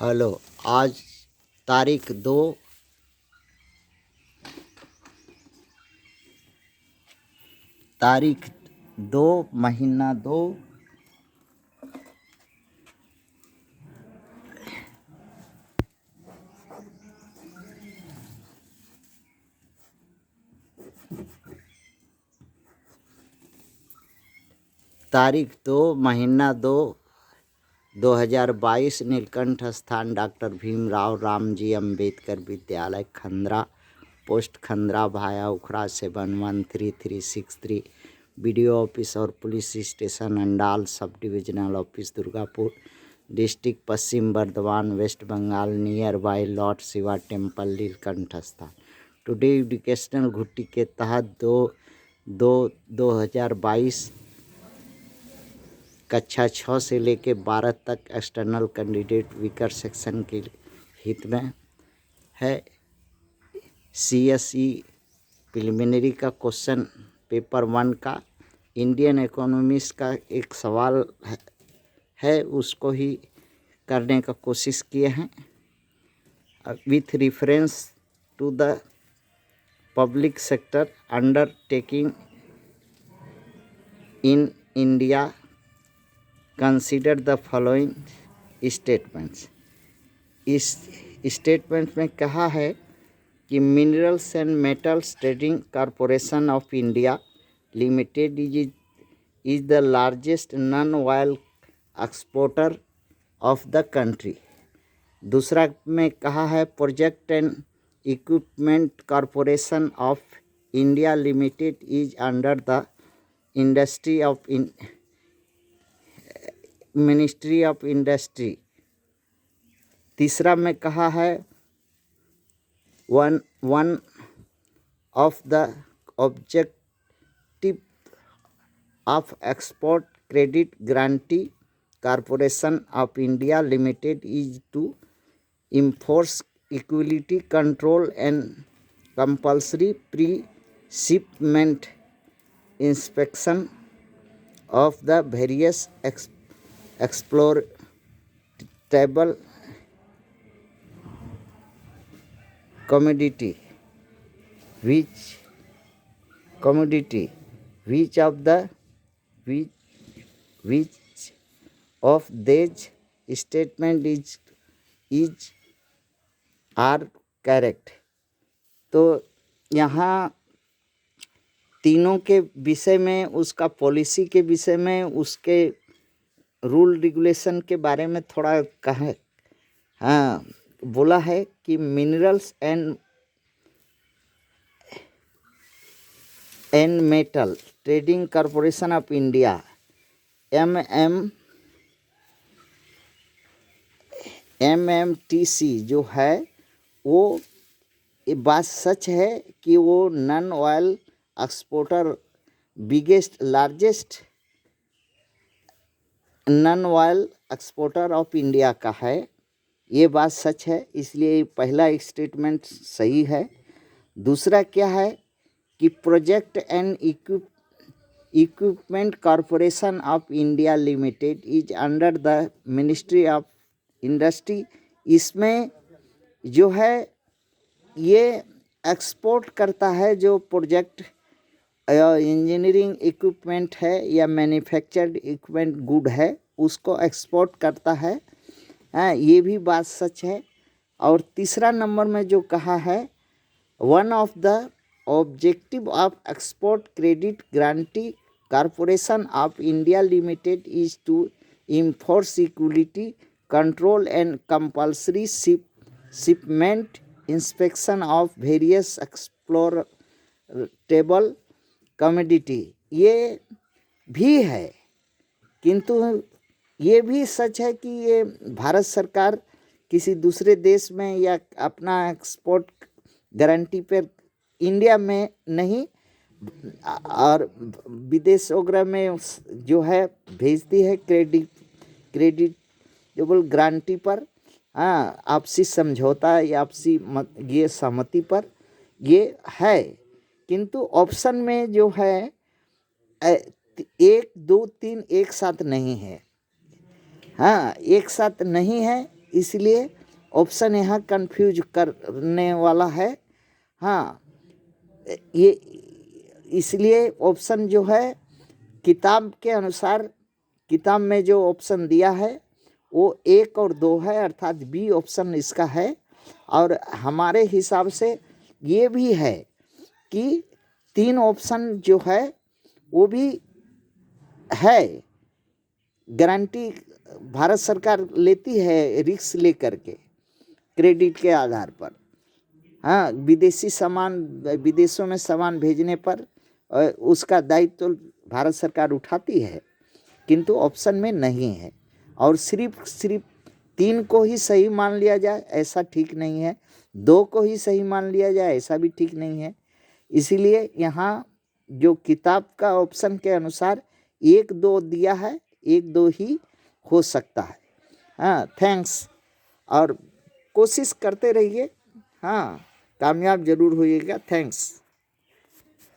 Hello. आज तारीख 2 महीना 2 तारीख 2 महीना 2 2022 नीलकंठ स्थान डॉक्टर भीमराव रामजी अंबेडकर विद्यालय खंद्रा, पोस्ट खंद्रा भाया उखड़ा 711363, बीडीओ ऑफिस और police station Andal, sub divisional office Durgapur, district Paschim Bardhaman, West Bengal, near by Lord Shiva temple Neelkanth स्थान। टुडे एजुकेशनल घुट्टी के तहत 2022 कक्षा 6 से लेकर 12 तक एक्सटर्नल कैंडिडेट वीकर सेक्शन के हित में है। CSE प्रिलिमिनरी का क्वेश्चन पेपर 1 का इंडियन इकोनॉमिक्स का एक सवाल है उसको ही करने का कोशिश किए हैं with reference to the public sector undertaking in India. Consider the following statements. इस स्टेटमेंट में कहा है कि minerals and metals trading corporation of India limited is the largest non oil exporter of the country. दूसरा में कहा है project and equipment corporation of India limited is under the industry of ministry of industry. तीसरा में कहा है one of the objective of export credit guarantee corporation of India limited is to enforce equality control and compulsory pre-shipment inspection of the various exportable commodity which of these statement is are correct. तो यहाँ तीनों के विषय में, उसका policy के विषय में, उसके रूल रेगुलेशन के बारे में थोड़ा बोला है कि minerals and metal trading corporation of India MMTC जो है वो ये बात सच है कि वो non oil exporter largest non oil exporter of India का है। ये बात सच है, इसलिए पहला स्टेटमेंट सही है। दूसरा क्या है कि project and equipment corporation of India limited is under the ministry of industry. इसमें जो है ये एक्सपोर्ट करता है, जो प्रोजेक्ट इंजीनियरिंग इक्विपमेंट है या मैन्युफैक्चर्ड इक्विपमेंट गुड है उसको एक्सपोर्ट करता है। ये भी बात सच है। और तीसरा नंबर में जो कहा है one of the objective of export credit guarantee corporation of India limited is to enforce equality control and compulsory shipment inspection of various exportable commodity। ये भी है, किंतु ये भी सच है कि ये भारत सरकार किसी दूसरे देश में या अपना एक्सपोर्ट गारंटी पर इंडिया में नहीं और विदेश वगैरह में जो है भेजती है क्रेडिट गारंटी पर, आपसी समझौता या आपसी ये सहमति पर ये है। किंतु ऑप्शन में जो है 1 2 3 एक साथ नहीं है। एक साथ नहीं है। इसलिए ऑप्शन यहाँ कंफ्यूज करने वाला है। हाँ, ये इसलिए ऑप्शन जो है किताब के अनुसार, किताब में जो ऑप्शन दिया है वो 1 और 2 है, अर्थात बी ऑप्शन इसका है। और हमारे हिसाब से ये भी है कि 3 ऑप्शन जो है वो भी है, गारंटी भारत सरकार लेती है रिस्क लेकर के क्रेडिट के आधार पर। हाँ, विदेशी सामान, विदेशों में सामान भेजने पर उसका दायित्व तो भारत सरकार उठाती है, किंतु ऑप्शन में नहीं है। और सिर्फ 3 को ही सही मान लिया जाए ऐसा ठीक नहीं है, 2 को ही सही मान लिया जाए ऐसा भी ठीक नहीं है। इसीलिए यहाँ जो किताब का ऑप्शन के अनुसार 1, 2 दिया है, 1, 2 ही हो सकता है। हाँ, थैंक्स, और कोशिश करते रहिए। हाँ, कामयाब जरूर होइएगा। थैंक्स।